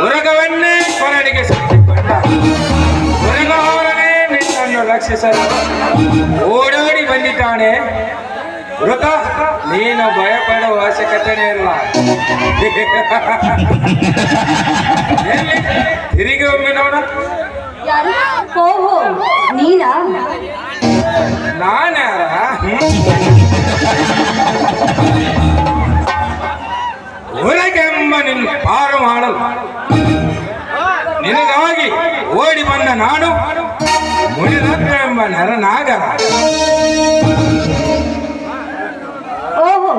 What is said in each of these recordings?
ಉರಗವನ್ನೇ ಕೊರಡಿಗೆ ಸುತ್ತಿಕೊಂಡ ಉರಗವರನೇ ನಿನ್ನನ್ನು ರಕ್ಷಿಸಲು ಓಡೋಡಿ ಬಂದಿದ್ದಾನೆ. ವೃತ, ನೀನು ಭಯಪಡುವ ಅವಶ್ಯಕತೆನೇ ಇಲ್ಲ. ತಿರುಗಿ ಒಮ್ಮೆ ನೋಡ. ನೀನಾ? ನಾನ್ಯಾರ? ಹೊರಗೆಂಬ ನಿನ್ನ ಪಾರು ಮಾಡಲು ನಿನಗಾಗಿ ಓಡಿ ಬಂದ ನಾನು ಮುನಿರತ್ನ ಎಂಬ ನರನಾಗರ. ಓಹೋ,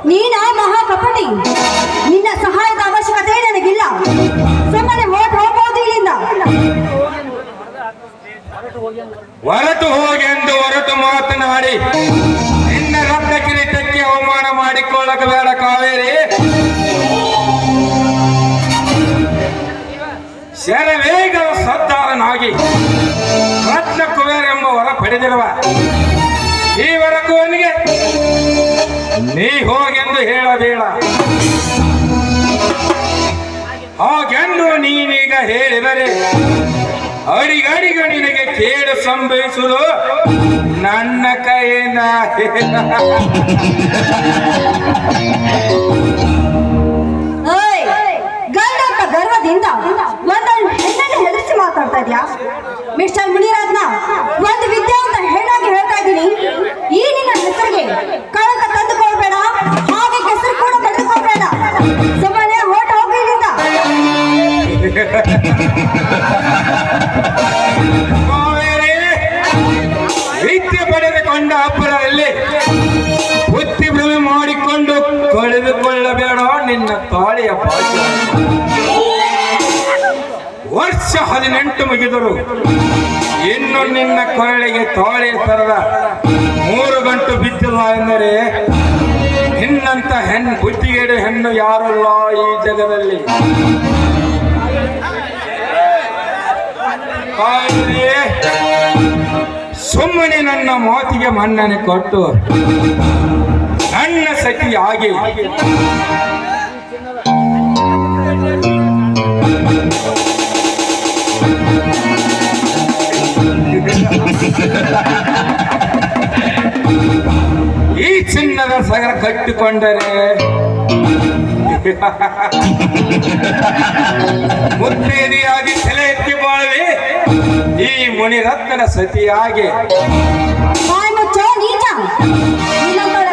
ನೀನಾ ಮಹಾಕಪಟಿ? ನಿನ್ನ ಸಹಾಯದ ಅವಶ್ಯಕತೆ ನನಗಿಲ್ಲ. ಸುಮ್ಮನೆ ಹೋಗಬಹುದು ಇಲ್ಲಿಂದ. ಹೊರಟು ಹೋಗೆಂದು ಹೊರಟು ಮಾತನಾಡಿ ನಿನ್ನ ರತ್ನ ಕಿರೀಟಕ್ಕೆ ಅವಮಾನ ಮಾಡಿಕೊಳ್ಳಕ ಬೇಡ ಕಾವೇರಿ. ಶರವೇಗ ಸದ್ದಾರನಾಗಿ ರತ್ನ ಕುಬೇರ ಎಂಬ ವರ ಪಡೆದಿರುವ ಈ ವರಕುವನಿಗೆ ನೀ ಹೋಗೆಂದು ಹೇಳಬೇಡ. ಹಾಗೆಂದು ನೀನೀಗ ಹೇಳಿದರೆ ಅಡಿಗಡಿಗ ನಿನಗೆ ಕೇಡು ಸಂಭವಿಸುವುದು ನನ್ನ ಕೈಯಿಂದ. ಗಂಡಪ್ಪ ಗರ್ವದಿಂದ ಒಂದನ್ನು ಹೆಣ್ಣನ್ನು ಹೆದರಿಸಿ ಮಾತಾಡ್ತಾ ಇದ್ಯಾ? ಮಿಸ್ಟರ್ ಮುನಿರತ್ನ, ಒಂದು ವಿದ್ಯಾವಂತ ಹೆಣ್ಣಾಗಿ ಹೇಳ್ತಾ ಇದ್ದೀನಿ, ಈ ನಿನ್ನ ಹೆಸರಿಗೆ ಕಳಂಕ ತಂದುಕೊಳ್ಬೇಡ, ಹಾಗೆ ಹೆಸರು ಕೂಡ ಪಡೆದುಕೊಳ್ಬೇಡ. ಸುಮ್ಮನೆ ಹೊರಟು ಹೋಗಿ ಇಲ್ಲಿಂದ. ವಿದ್ಯೆ ಪಡೆದುಕೊಂಡ ಅಬ್ಬರಲ್ಲಿ ಬುದ್ಧಿ ಭ್ರಮೆ ಮಾಡಿಕೊಂಡು ಕಳೆದುಕೊಳ್ಳಬೇಡ ನಿನ್ನ ತಾಳಿಯ ಭಾಗ್ಯ. ವರ್ಷ 18 ಮುಗಿದರು ಇನ್ನು ನಿನ್ನ ಕೊರಳಿಗೆ ತಾಳಿಯ ತರದ 3 ಗಂಟು ಬಿದ್ದಿಲ್ಲ ಎಂದರೆ ನಿನ್ನಂತ ಬುದ್ಧಿಗೇಡು ಹೆಣ್ಣು ಯಾರಲ್ಲ ಈ ಜಗದಲ್ಲಿ. ಸುಮ್ಮನೆ ನನ್ನ ಮಾತಿಗೆ ಮನ್ನಣೆ ಕೊಟ್ಟು ನನ್ನ ಸಖಿಯಾಗಿ ಈ ಚಿನ್ನದ ಸಗರ ಕಟ್ಟಿಕೊಂಡರೆ ಮುತ್ತೇದಿಯಾಗಿ ತಲೆ ಎತ್ತಿ ಬಾಳುವೆ ಈ ಮುನಿರತ್ನನ ಸತಿಯಾಗಿ.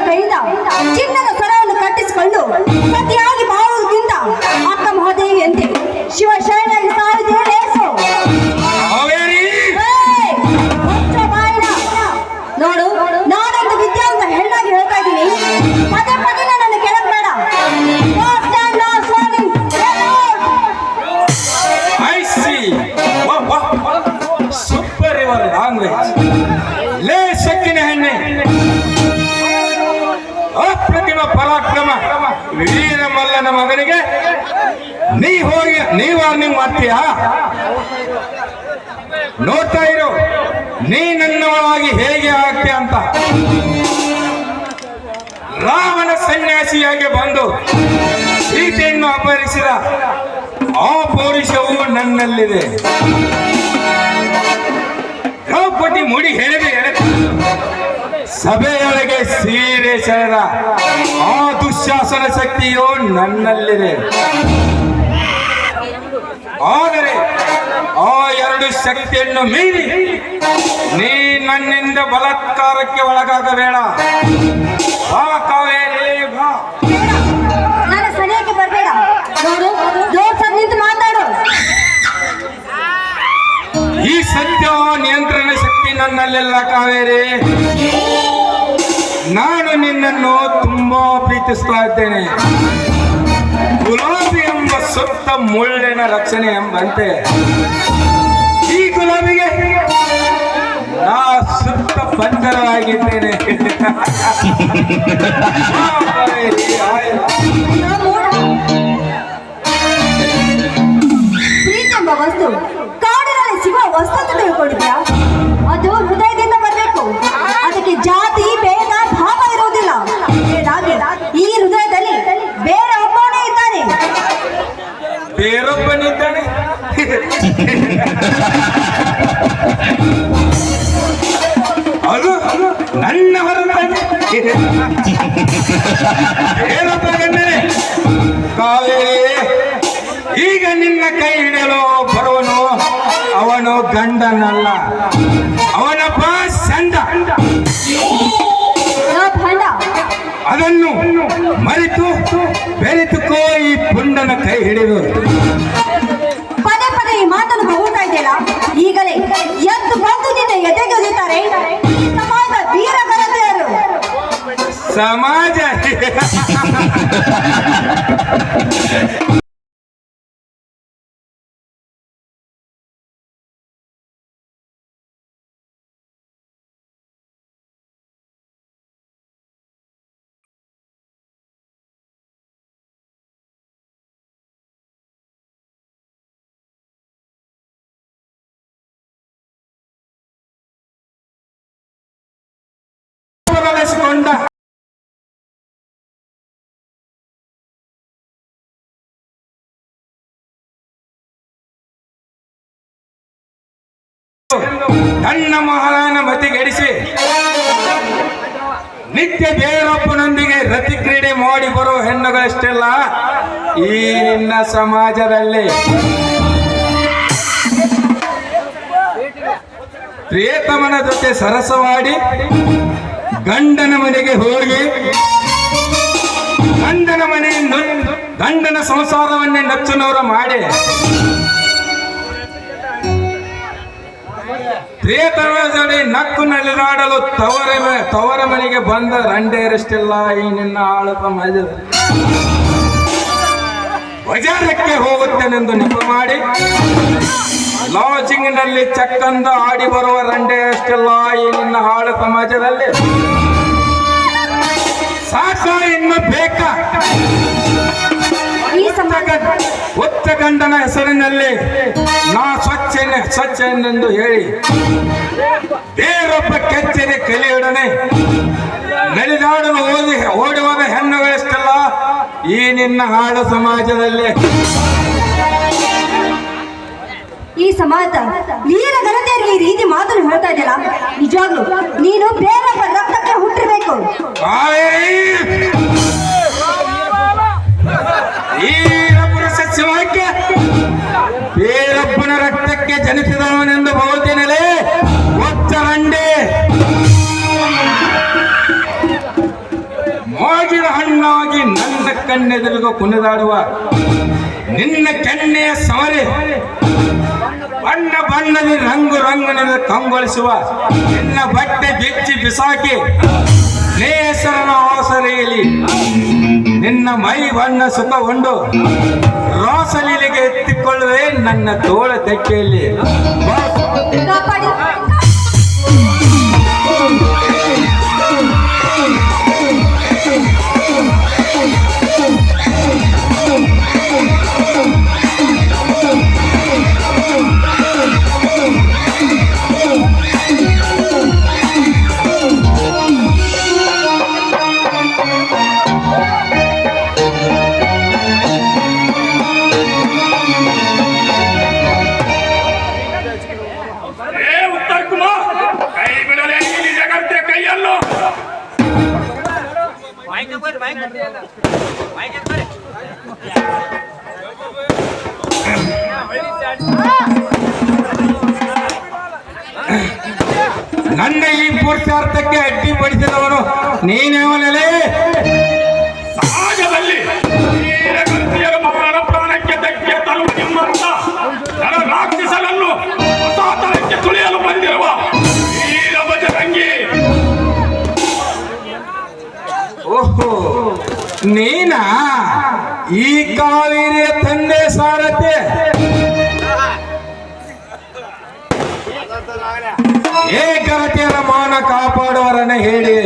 ಕೈಯಿಂದ ಚಿನ್ನದ ಸರವನ್ನು ಕಟ್ಟಿಸಿಕೊಂಡು ಸತಿಯಾಗಿ ಬಾಳುವುದಕ್ಕಿಂತ ಅಕ್ಕ ಮಹಾದೇವಿಯಂತೆ ಶಿವಶರಣರಿಗೆ ಸಾವಿದೆ ಲೇಸು. ನೋಡು, ನಾನೊಂದು ವಿದ್ಯಾವಂತ ಹೆಣ್ಣಾಗಿ ಹೇಳ್ತಾ ಇದ್ದೀನಿ, ಪದೇ ಪದೇ ನನ್ನನ್ನು ಕೆಳಗೆ ಬೇಡ. ಸೂಪರ್ ಇವರ್ ಲ್ಯಾಂಗ್ವೇಜ್. ಲೇ ಸಕ್ಕಿನ ಹೆಣ್ಣೆ, ಅಪ್ರತಿಮ ಪರಾಕ್ರಮ ವೀರ ಮಲ್ಲನ ಮಗನಿಗೆ ನೀ ವಾರ್ನಿಂಗ್ ಮಾಡ್ತೀಯಾ? ನೋಡ್ತಾ ಇರು ನೀ ನನ್ನೊಳಗಾಗಿ ಹೇಗೆ ಆಗ್ತೀಯ ಅಂತ. ರಾಮನ ಸನ್ಯಾಸಿಯಾಗಿ ಬಂದು ಸೀತೆಯನ್ನು ಅಪಹರಿಸಿದ ಆ ಪೌರುಷವು ನನ್ನಲ್ಲಿದೆ. ದ್ರೌಪದಿ ಮುಡಿ ಹೆಣೆದು ಸಭೆಯೊಳಗೆ ಸೀರೆ ಸೆಳೆದ ಆ ದುಶ್ಯಾಸನ ಶಕ್ತಿಯು ನನ್ನಲ್ಲಿದೆ. ಆದರೆ ಆ 2 ಶಕ್ತಿಯನ್ನು ಮೀರಿ ನೀ ನನ್ನಿಂದ ಬಲಾತ್ಕಾರಕ್ಕೆ ಒಳಗಾಗಬೇಡ. ಬಾ ಕಾವೇರಿ, ಬಾ. ನನ್ನ ಸನಿಯಕ್ಕೆ ಬರಬೇಡ. ನೋಡು, ಜೋರ್ಸಾಗಿ ನಿಂತು ಮಾತಾಡು. ಈ ಸತ್ಯ ನಿಯಂತ್ರಣ ಶಕ್ತಿ ನನ್ನಲ್ಲೆಲ್ಲ ಕಾವೇರಿ. ನಾನು ನಿನ್ನನ್ನು ತುಂಬಾ ಪ್ರೀತಿಸ್ತಾ ಇದ್ದೇನೆ. ಗುಲಾಬಿ ಎಂಬ ಸುತ್ತ ಮುಳ್ಳಿನ ರಕ್ಷಣೆ ಎಂಬಂತೆ ಈ ಗುಲಾಬಿಗೆ ನಾ ಸುತ್ತ ಬಂಧನವಾಗಿದ್ದೇನೆ. ಪ್ರೀತಿ ಎಂಬ ವಸ್ತು ಕಾಡಿನಲ್ಲಿ ಸಿಗುವ ವಸ್ತು ಅಂತ ತಿಳ್ಕೊಂಡಿದ್ಯಾ? ಅದು ಹೃದಯದಿಂದ ಬರಬೇಕು. ಅದಕ್ಕೆ ಜಾತಿ ಭೇದ ಭಾವ ಇರುವುದಿಲ್ಲ. ಈ ಹೃದಯದಲ್ಲಿ ಬೇರೆ ಒಬ್ಬನೇ ಇದ್ದಾನೆ. ಬೇರೊಬ್ಬನ ಏನಪ್ಪ ಗಂಡನೇ ಕಾವೇರಿ, ಈಗ ನಿನ್ನ ಕೈ ಹಿಡಿಯಲು ಬರುವನು ಅವನು ಗಂಡನಲ್ಲ, ಅವನಪ್ಪ ಸಂಡ. ಅದನ್ನು ಮರೆತು ಬೆರೆತುಕೋ ಈ ಪುಂಡನ ಕೈ ಹಿಡಿದು. ಪದೇ ಪದೇ ಈ ಮಾತನ್ನು ಹೋಗ್ತಾ ಇದೆಯಲ್ಲ, ಈಗಲೇ ಎದ್ದು ಬಂದು ನಿನ್ನ ಎದೆಗೆ ಒಲಿತಾರೆ ಸಮಾಜ ವೀರ ಗರತಿಯರು. ಸಮಾಜ ಬದಲಿಸಿಕೊಂಡ ತನ್ನ ಮಹಾರಾನ ಮತಿಗೆಡಿಸಿ ನಿತ್ಯ ಬೇರೊಬ್ಬನೊಂದಿಗೆ ರತಿ ಕ್ರೀಡೆ ಮಾಡಿ ಬರೋ ಹೆಣ್ಣುಗಳಷ್ಟೆಲ್ಲ ಈ ನಿನ್ನ ಸಮಾಜದಲ್ಲಿ. ಪ್ರಿಯತಮನ ಜೊತೆ ಸರಸವಾಡಿ ಗಂಡನ ಮನೆಗೆ ಹೋಗಿ ಗಂಡನ ಸಂಸಾರವನ್ನೇ ನಚ್ಚನವರ ಮಾಡಿ ಪ್ರಿಯತಮ ಜೊತೆ ನಕ್ಕು ನಲಿದಾಡಲು ತವರ ಮನೆಗೆ ಬಂದ ರಂಡೇರಷ್ಟಿಲ್ಲ ಈ ನಿನ್ನ ಆಳುತ್ತ ಮಜ. ಬಜಾರಕ್ಕೆ ಹೋಗುತ್ತೇನೆಂದು ನೆಪ ಮಾಡಿ ಲಾಜಿಂಗ್ ನಲ್ಲಿ ಚಕ್ಕಂದ ಆಡಿ ಬರುವ ರಂಡೆ ಅಷ್ಟೆಲ್ಲ ಈ ನಿನ್ನ ಹಾಳು ಸಮಾಜದಲ್ಲಿ. ಸಾಕ ಇನ್ನು ಬೇಕಾ? ಒತ್ತ ಗಂಡನ ಹೆಸರಿನಲ್ಲಿ ನಾ ಸ್ವಚ್ಛ ಎಂದು ಹೇಳಿ ಬೇರೊಬ್ಬ ಕೆಚ್ಚದೆ ಕಲಿಯೊಡನೆ ನಲಿದಾಡಲು ಓಡಿ ಹೋದ ಹೆಣ್ಣುಗಳಷ್ಟೆಲ್ಲ ಈ ನಿನ್ನ ಹಾಳು ಸಮಾಜದಲ್ಲಿ. ಈ ಸಮಾಜ ವೀರ ಗಣತೆಯರಿಗೆ ಈ ರೀತಿ ಮಾತನ್ನು ಹೇಳ್ತಾ ಇದೆಯಲ್ಲ, ನಿಜವಾಗ್ಲು ನೀನು ಬೇರೊಬ್ಬ ರಕ್ತಕ್ಕೆ ಹುಟ್ಟಿರ್ಬೇಕು. ಈ ಪುರುಷ ಶಿವಕ್ಕೆ ಬೇರೊಬ್ಬನ ರಕ್ತಕ್ಕೆ ಜನಿಸಿದವನೆಂದು ಬಹುದಿನಲೇ ಒಚ್ಚರಂಡೆ ಮೋಜಿನ ಹಣ್ಣಾಗಿ ನನ್ನ ಕಣ್ಣೆದುರಿಗೂ ಕುಣಿದಾಡುವ ನಿನ್ನ ಕೆನ್ನೆಯ ಸಮರೆ ಬಣ್ಣ ಬಣ್ಣದ ರಂಗಿನಿಂದ ಕಂಗೊಳಿಸುವ ನಿನ್ನ ಬಟ್ಟೆ ಬಿಚ್ಚಿ ಬಿಸಾಕಿ ನೇಸರನ ಆಸರೆಯಲ್ಲಿ ನಿನ್ನ ಮೈ ಬಣ್ಣ ಸುಖಗೊಂಡು ರಾಸಲೀಲೆಗೆ ಎತ್ತಿಕೊಳ್ಳುವೆ ನನ್ನ ತೋಳ ತೆಕ್ಕೆಯಲ್ಲಿ. ನನ್ನ ಈ ಪುರುಷಾರ್ಥಕ್ಕೆ ಅಡ್ಡಿಪಡಿಸಿದವನು ನೀನೇವನೇ? ಸಮಾಜದಲ್ಲಿ ಪ್ರಾಣಕ್ಕೆ ಧಕ್ಕೆ ತರುವ ನಿಮ್ಮಂತ ರಾಕ್ಷಸನನ್ನು ಹೊಸತನಕ್ಕೆ ತುಳಿಯಲು ಬಂದಿರುವ ವೀರ ಬಜರಂಗಿ. ಓಹೋ, ನೀನಾ ಈ ಕಾವೇರಿಯ ತಂದೆ ಸಾರಥಿ? ಏಕರತಿಯರ ಮಾನ ಕಾಪಾಡುವರನ್ನ ಹೇಳಿ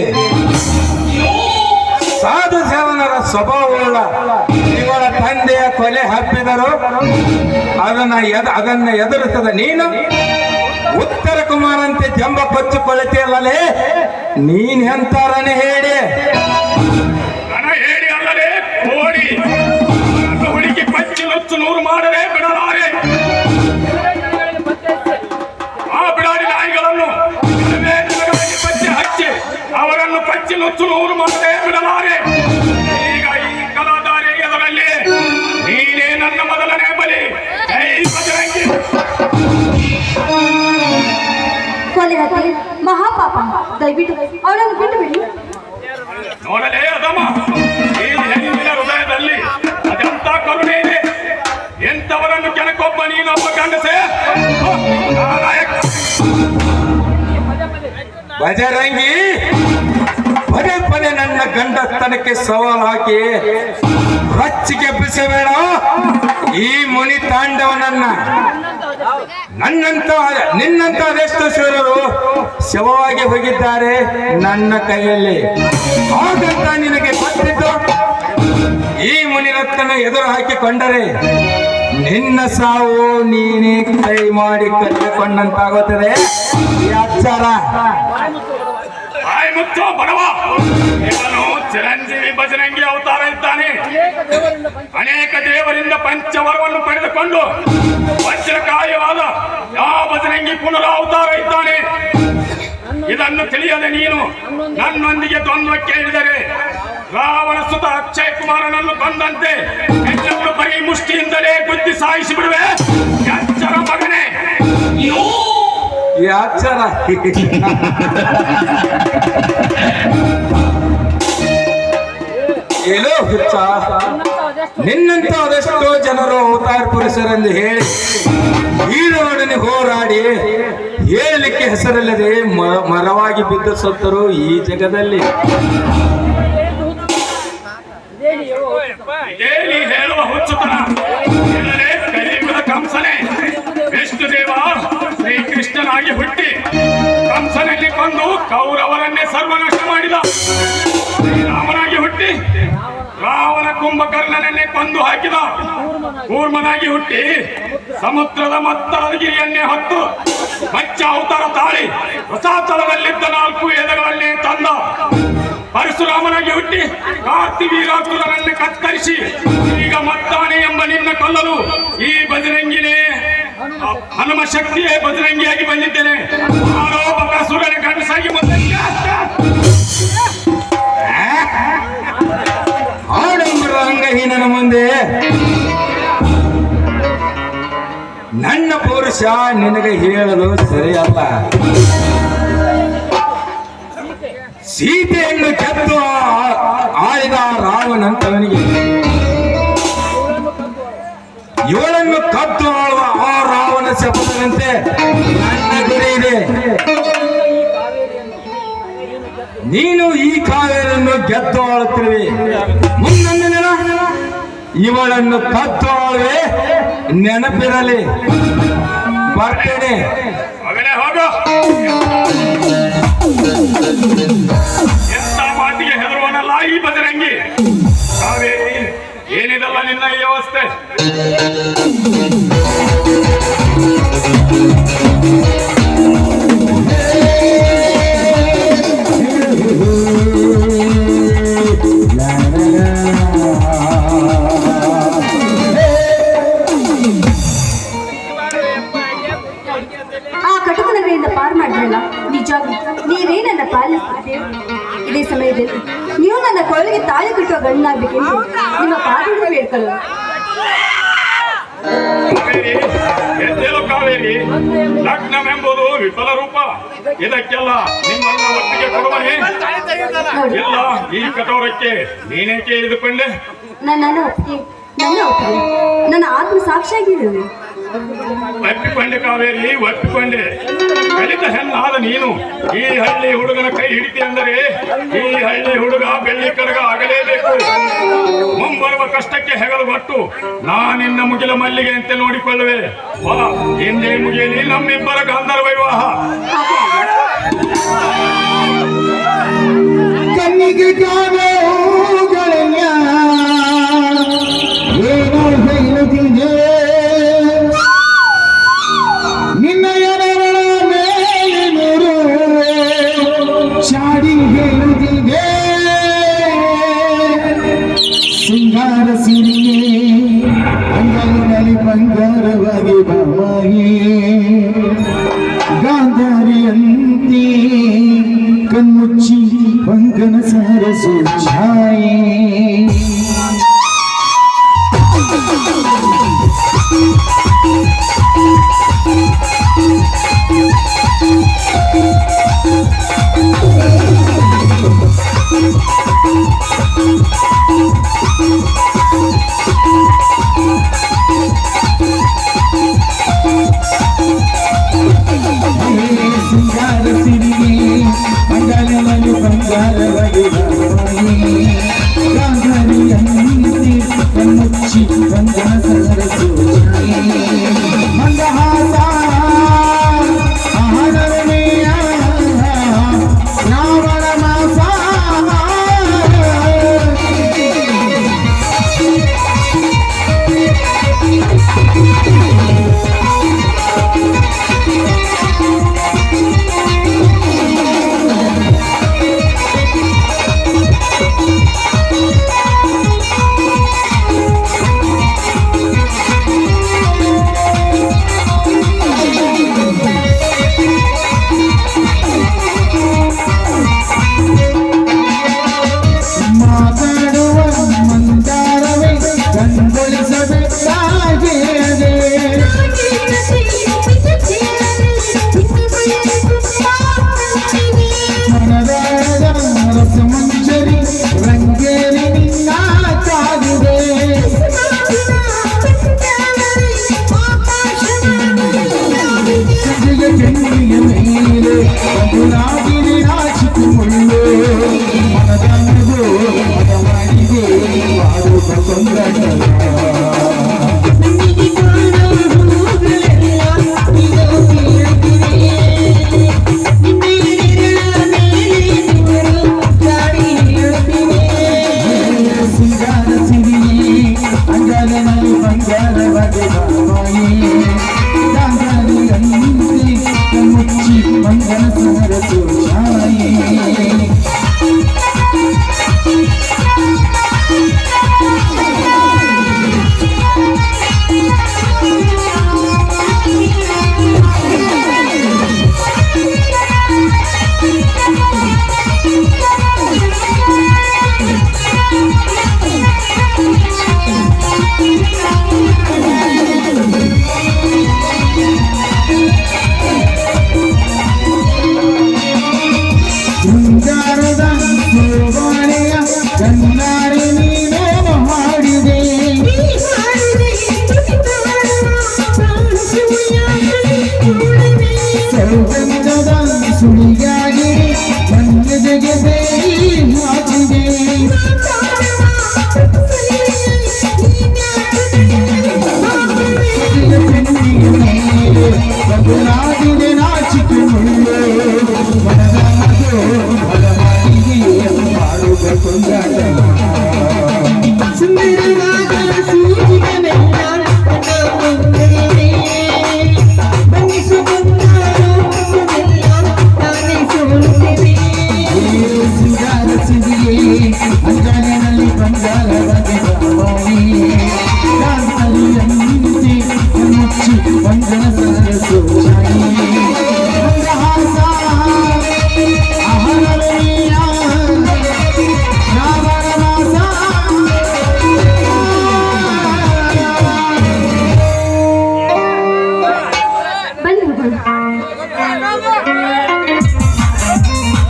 ಸಾಧು ಸೇವನರ ಸ್ವಭಾವವುಳ್ಳ ಇವಳ ತಂದೆಯ ಕೊಲೆ ಹಬ್ಬಿದರು ಅದನ್ನ ಎದುರಿಸದ ನೀನು ಉತ್ತರ ಕುಮಾರಂತೆ ಜಂಬ ಕೊಚ್ಚಿಕೊಳ್ಳುತ್ತೀಯಲ್ಲೇ, ನೀನ್ ಎಂತಾರನೆ ಹೇಳಿ? ಹೇಳಿ ಅಲ್ಲದೆ ಕೋಡಿ ಹುಡುಕಿ ಪಚ್ಚಿ ಲೊಚ್ಚು ನೂರು ಮಾಡಲೇ ಬಿಡಲಾರೆ. ಆ ಬಿಡಾಡಿ ನಾಯಿಗಳನ್ನು ಪಚ್ಚಿ ಹಚ್ಚಿ ಅವರನ್ನು ಪಚ್ಚಿ ಲೊಚ್ಚು ನೂರು ಪಾಪ, ದಯವಿಟ್ಟು ಅವಳನ್ನು ಬಿಟ್ಟು ಬಿಡಿ. ನೋಡಲೇ ಅದಮ್ಮ, ಈ ಹೆಣ್ಣಿನ ಹೃದಯದಲ್ಲಿ ಅದೆಂತ ಕರುಣೆ ಇದೆ. ಎಂತವರನ್ನು ಕೆಣಕೊಬ್ಬ ನೀನೊಬ್ಬ ಗಂಡಸೆ. ಬಜರಂಗಿ, ಪದೇ ಪದೇ ನನ್ನ ಗಂಡಸ್ತನಕ್ಕೆ ಸವಾಲು ಹಾಕಿ ರಚ್ಚಿಗೆ ಬಿಸಬೇಡ ಈ ಮುನಿ ತಾಂಡವನನ್ನ. ನಿನ್ನಂತ ಅದೆಷ್ಟು ಶೂರರು ಶವವಾಗಿ ಹೋಗಿದ್ದಾರೆ ನನ್ನ ಕೈಯಲ್ಲಿ. ಹಾಗಂತ ನಿನಗೆ ಗೊತ್ತಿದ್ದು ಈ ಮುನಿರತ್ನ ಎದುರು ಹಾಕಿಕೊಂಡರೆ ನಿನ್ನ ಸಾವು ನೀನೇ ಕೈ ಮಾಡಿ ಕಟ್ಟಿಕೊಂಡಂತಾಗುತ್ತದೆ. ಎಚ್ಚರ. ಬಾಯಿ ಮುಚ್ಚೋ ಬಡವ. ಇವನು ಚಿರಂಜೀವಿ ಬಜರಂಗಿ ಅವತಾರ ಇದ್ದಾನೆ. ಅನೇಕ ದೇವರಿಂದ ಪಂಚವರವನ್ನು ಪಡೆದುಕೊಂಡು ವಜ್ರಕಾಯವಾದ ಯಾವ ಬಜರಂಗಿ ಪುನರಾವತಾರ ಇದ್ದಾನೆ. ಇದನ್ನು ತಿಳಿಯದೆ ನೀನು ನನ್ನೊಂದಿಗೆ ದ್ವಂದ್ವಕ್ಕೆ ಇಳಿದರೆ ರಾವಣ ಸುತ ಅಕ್ಷಯ್ ಕುಮಾರನನ್ನು ಕೊಂದಂತೆ ಎಲ್ಲರೂ ಬರೀ ಮುಷ್ಟಿಯಿಂದಲೇ ಬುದ್ಧಿ ಸಾಯಿಸಿ ಬಿಡುವೆ. ಎಚ್ಚರ ಮಗನೇ. ಎಚ್ಚರ. ಏನೋ ಹುಚ್ಚ, ನಿನ್ನಂತ ಅದೆಷ್ಟೋ ಜನರು ಅವತಾರ ಪುರುಷರೆಂದು ಹೇಳಿ ಈಡೊಡನೆ ಹೋರಾಡಿ ಹೇಳಲಿಕ್ಕೆ ಹೆಸರಿಲ್ಲದೆ ಮರವಾಗಿ ಬಿದ್ದು ಸತ್ತರು ಈ ಜಗದಲ್ಲಿ. ಇದೇ ಹೇಳುವ ಹುಚ್ಚುತನ. ಕಲಿಯುಗದ ಕಂಸನೆ ವಿಷ್ಣುದೇವ ಶ್ರೀಕೃಷ್ಣನಾಗಿ ಹುಟ್ಟಿ ಕಂಸನಲ್ಲಿ ಕೊಂದು ಕೌರವರನ್ನೇ ಸರ್ವನಾಶ ಮಾಡಿದ. ಶ್ರೀರಾಮನಾಗಿ ಹುಟ್ಟಿ ರಾವಣ ಕುಂಭಕರ್ಣನನ್ನೇ ಕೊಂದು ಹಾಕಿದ. ಕೂರ್ಮನಾಗಿ ಹುಟ್ಟಿ ಸಮುದ್ರದ ಮತ್ತರದ ಗಿರಿಯನ್ನೇ ಹೊತ್ತು ಮಚ್ಚ ಅವತಾರ ತಾಳಿ ರಸಾತಳದಲ್ಲಿದ್ದ 4 ಎದೆಗಳನ್ನೇ ತಂದ. ಪರಶುರಾಮನಾಗಿ ಹುಟ್ಟಿ ಕಾರ್ತಿವೀರಾಸುರನನ್ನು ಕತ್ತರಿಸಿ ಈಗ ಮತ್ತಾನೆ ಎಂಬ ನಿನ್ನ ಕೊಲ್ಲಲು ಈ ಬಜರಂಗಿನೇ ಹನುಮ ಶಕ್ತಿಯೇ ಬಜರಂಗಿಯಾಗಿ ಬಂದಿದ್ದೇನೆ. ಆರೋಪಕಸುರನ ಗಂಡಸಾಗಿ ಆಡಂಬರ ಅಂಗಹೀನನ ಮುಂದೆ ನನ್ನ ಪೌರುಷ ನಿನಗೆ ಹೇಳಲು ಸರಿಯಲ್ಲ. ಸೀತೆಯನ್ನು ಗೆದ್ದು ಆಳಿದ ರಾವಣಂತವನಿಗೆ ಇವಳನ್ನು ಕದ್ದು ಆಳುವ ಆ ರಾವಣ ಶಪಥದಂತೆ ನನ್ನ ಗುರಿ ಇದೆ. ನೀನು ಈ ಕಾವೇರಿಯನ್ನು ಗೆದ್ದು ಆಳುತ್ತಿರುವೆ. ಮುಂದೊಂದು ದಿನ ಇವಳನ್ನು ಕದ್ದು ಆಳುವೆ. ನೆನಪಿರಲಿ. ಬರ್ತೇನೆ. ಎಂತ ಮಾತಿಗೆ ಹೆದರುವನಲ್ಲ ಈ ಬಜರಂಗಿ. ಕಾವೇರಿ, ಏನಿದಲ್ಲ ನಿನ್ನ ಈ ಅವಸ್ಥೆ? ಆ ಕಟುಕನಗರಿಯಿಂದ ಪಾರು ಮಾಡಿದ್ರಲ್ಲ, ನಿಜವಾಗ್ಲೂ ನೀವೇ ನನ್ನ ಪಾಲಿಸುತ್ತೇವೆ. ಇದೇ ಸಮಯದಲ್ಲಿ ನೀವು ನನ್ನ ಕೊರಳಿಗೆ ತಾಳಿ ಕಟ್ಟುವ ಗಂಡಾಗಬೇಕೆಂದು ನಿಮ್ಮ ಪಾದವನ್ನು ಬೇಡ್ಕೊಳ್ಳೋಣ. ಕಾವೇರಿ, ಎದ್ದೇಳು ಕಾವೇರಿ. ಲಗ್ನವೆಂಬುದು ವಿಫಲ ರೂಪ. ಇದಕ್ಕೆಲ್ಲ ನಿಮ್ಮನ್ನ ಒಪ್ಪಿಗೆ ಕೊಡುವನೇ? ಇಲ್ಲ, ಈ ಕಠೋರಕ್ಕೆ ನೀನೇಕೆ ಇಳಿದುಕೊಂಡೆ? ನನ್ನ ಒಪ್ಪಿಗೆ ನನ್ನ ಆತ್ಮ ಸಾಕ್ಷಿಯಾಗಿ ಹೇಳುವೆ. ಒಪ್ಪಿಕೊಂಡೆ ಕಾವೇರಿ, ಒಪ್ಪಿಕೊಂಡೆ. ಕಲಿತ ಹೆಣ್ಣಾದ ನೀನು ಈ ಹಳ್ಳಿ ಹುಡುಗನ ಕೈ ಹಿಡಿತಿ ಅಂದರೆ ಈ ಹಳ್ಳಿ ಹುಡುಗ ಬೆಳ್ಳಿ ಕರಗ ಆಗಲೇಬೇಕು. ಮುಂಬರುವ ಕಷ್ಟಕ್ಕೆ ಹೆಗಲು ಕೊಟ್ಟು ನಾನಿನ್ನ ಮುಗಿಲ ಮಲ್ಲಿಗೆ ಅಂತ ನೋಡಿಕೊಳ್ಳುವೆ. ಹಿಂದೆ ಮುಗಿಯಲಿ ನಮ್ಮಿಬ್ಬರ ಗಾಂಧರ್ವ ವಿವಾಹ. ಕಣ್ಣಿಗೆ ಕಾಣೋಗಳನ್ನ ಏನೋ ಹೇಳುತ್ತಿದೆ. ನಿನ್ನಯ ನರಳ ಮೇಲೆ ನೂರು ಚಾಡಿ ಹೇಳುತ್ತಿದೆ. ಸಿಂಗಾರ ಸಿರಿಯೇ ಅಂಗಲಿನಲ್ಲಿ ಬಂಗಾರವಾಗಿ ಬಾಮಾಯೇ ಗಾಂಧಾರಿಯಂತೆ ಕಣ್ಮುಚ್ಚಿ ಪಂಕನ ಸರಸು ಛಾಯೆ.